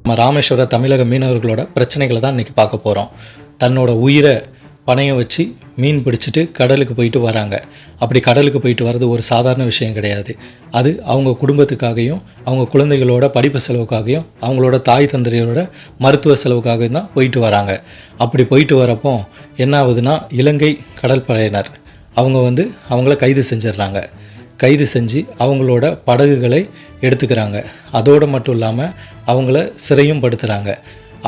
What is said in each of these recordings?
நம்ம ராமேஸ்வர தமிழக மீனவர்களோட பிரச்சனைகளை தான் இன்றைக்கி பார்க்க போகிறோம். தன்னோட உயிரை பணையம் வச்சு மீன் பிடிச்சிட்டு கடலுக்கு போயிட்டு வராங்க. அப்படி கடலுக்கு போயிட்டு வர்றது ஒரு சாதாரண விஷயம் கிடையாது. அது அவங்க குடும்பத்துக்காகவும் அவங்க குழந்தைகளோட படிப்பு செலவுக்காகவும் அவங்களோட தாய் தந்தையோட மருத்துவ செலவுக்காகவும் தான் போயிட்டு வராங்க. அப்படி போயிட்டு வரப்போ என்ன ஆகுதுன்னா, இலங்கை கடற்படையினர் அவங்கள கைது செஞ்சிடுறாங்க. கைது செஞ்சு அவங்களோட படகுகளை எடுத்துக்கிறாங்க. அதோடு மட்டும் இல்லாமல் அவங்கள சிறையும் படுத்துகிறாங்க.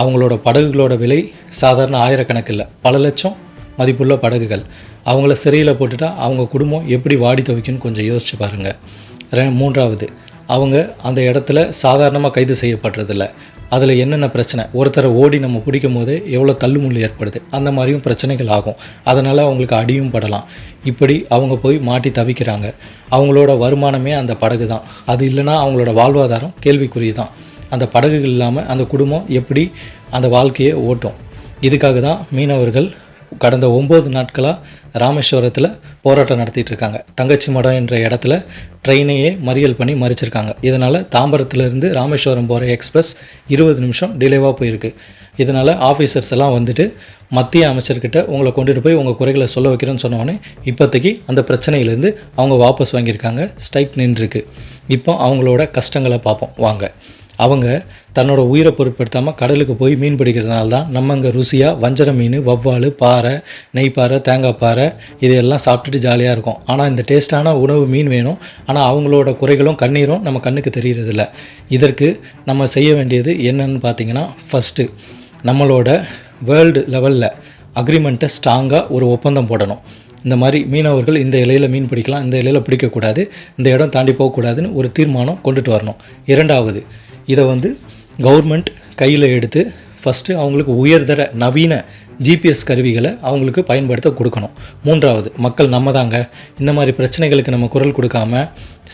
அவங்களோட படகுகளோட விலை சாதாரண ஆயிரக்கணக்கில் பல லட்சம் மதிப்புள்ள படகுகள். அவங்கள சிறையில் போட்டுட்டா அவங்க குடும்பம் எப்படி வாடி துவைக்குன்னு கொஞ்சம் யோசிச்சு பாருங்கள். மூன்றாவது, அவங்க அந்த இடத்துல சாதாரணமாக கைது செய்யப்படுறதில்ல. அதில் என்னென்ன பிரச்சனை, ஒருத்தரை ஓடி நம்ம பிடிக்கும் போதே எவ்வளோ தள்ளுமுள்ளு ஏற்படுது, அந்த மாதிரியும் பிரச்சனைகள் ஆகும். அதனால் அவங்களுக்கு அடியும் படலாம். இப்படி அவங்க போய் மாட்டி தவிக்கிறாங்க. அவங்களோட வருமானமே அந்த படகு தான். அது இல்லைன்னா அவங்களோட வாழ்வாதாரம் கேள்விக்குறி தான். அந்த படகுகள் இல்லாமல் அந்த குடும்பம் எப்படி அந்த வாழ்க்கையை ஓட்டும்? இதுக்காக தான் மீனவர்கள் கடந்த 9 நாட்களாக ராமேஸ்வரத்தில் போராட்டம் நடத்திட்டு இருக்காங்க. தங்கச்சி மடம் என்ற இடத்துல ட்ரெயினையே மறியல் பண்ணி மறிச்சிருக்காங்க. இதனால் தாம்பரத்துலேருந்து ராமேஸ்வரம் போகிற எக்ஸ்பிரஸ் 20 நிமிஷம் டிலேவாக போயிருக்கு. இதனால் ஆஃபீஸர்ஸ் எல்லாம் வந்துட்டு மத்திய அமைச்சர்கிட்ட உங்களை கொண்டுட்டு போய் உங்கள் குறைகளை சொல்ல வைக்கிறேன்னு சொன்னோடனே இப்போதைக்கு அந்த பிரச்சனையிலேருந்து அவங்க வாபஸ் வாங்கியிருக்காங்க. ஸ்ட்ரைக் நின்றுருக்கு. இப்போ அவங்களோட கஷ்டங்களை பார்ப்போம் வாங்க. அவங்க தன்னோட உயிரை பொருட்படுத்தாமல் கடலுக்கு போய் மீன் பிடிக்கிறதுனால தான் நம்ம இங்கே ருசியாக வஞ்சர மீன், வவ்வால், பாறை, நெய்ப்பாறை, தேங்காய் பாறை இதையெல்லாம் சாப்பிட்டுட்டு ஜாலியாக இருக்கும். ஆனால் இந்த டேஸ்ட்டான உணவு மீன் வேணும். ஆனால் அவங்களோட குறைகளும் கண்ணீரும் நம்ம கண்ணுக்கு தெரிகிறதில்ல. இதற்கு நம்ம செய்ய வேண்டியது என்னன்னு பார்த்தீங்கன்னா, ஃபஸ்ட்டு நம்மளோட வேர்ல்டு லெவலில் அக்ரிமெண்ட்டை ஸ்ட்ராங்காக ஒரு ஒப்பந்தம் போடணும். இந்த மாதிரி மீனவர்கள் இந்த இலையில் மீன் பிடிக்கலாம், இந்த இலையில் பிடிக்கக்கூடாது, இந்த இடம் தாண்டி போகக்கூடாதுன்னு ஒரு தீர்மானம் கொண்டுட்டு வரணும். இரண்டாவது, இதை கவர்மெண்ட் கையில் எடுத்து ஃபஸ்ட்டு அவங்களுக்கு உயர்தர நவீன ஜிபிஎஸ் கருவிகளை அவங்களுக்கு பயன்படுத்த கொடுக்கணும். மூன்றாவது, மக்கள் நம்ம தாங்க, இந்த மாதிரி பிரச்சனைகளுக்கு நம்ம குரல் கொடுக்காம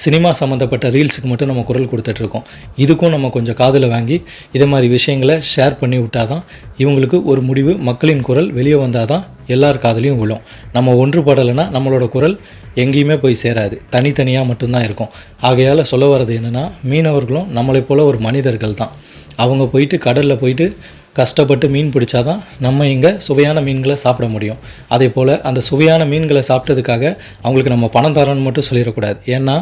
சினிமா சம்மந்தப்பட்ட ரீல்ஸுக்கு மட்டும் நம்ம குரல் கொடுத்துட்ருக்கோம். இதுக்கும் நம்ம கொஞ்சம் காதில் வாங்கி இதை மாதிரி விஷயங்களை ஷேர் பண்ணி விட்டால் தான் இவங்களுக்கு ஒரு முடிவு, மக்களின் குரல் வெளியே வந்தால் தான் எல்லார் காதலையும் விழும். நம்ம ஒன்றுபடலைன்னா நம்மளோட குரல் எங்கேயுமே போய் சேராது, தனித்தனியாக மட்டும்தான் இருக்கும். ஆகையால் சொல்ல வர்றது என்னென்னா, மீனவர்களும் நம்மளை போல் ஒரு மனிதர்கள் தான். அவங்க போயிட்டு கடலில் போயிட்டு கஷ்டப்பட்டு மீன் பிடிச்சாதான் நம்ம இங்கே சுவையான மீன்களை சாப்பிட முடியும். அதே போல் அந்த சுவையான மீன்களை சாப்பிட்டதுக்காக அவங்களுக்கு நம்ம பணம் தரோன்னு மட்டும் சொல்லிடக்கூடாது. ஏன்னா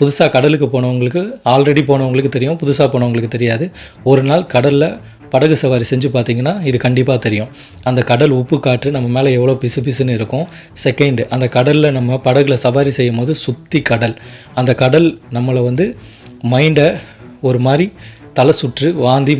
புதுசாக கடலுக்கு போனவங்களுக்கு, ஆல்ரெடி போனவங்களுக்கு தெரியும், புதுசாக போனவங்களுக்கு தெரியாது. ஒரு நாள் கடலில் படகு சவாரி செஞ்சு பார்த்திங்கன்னா இது கண்டிப்பாக தெரியும். அந்த கடல் உப்பு காற்று நம்ம மேலே எவ்வளோ பிசு பிசுன்னு இருக்கும். செகண்டு, அந்த கடலில் நம்ம படகுல சவாரி செய்யும் போது சுற்றி கடல், அந்த கடல் நம்மளை மைண்டை ஒரு மாதிரி தலை சுற்று வாந்தி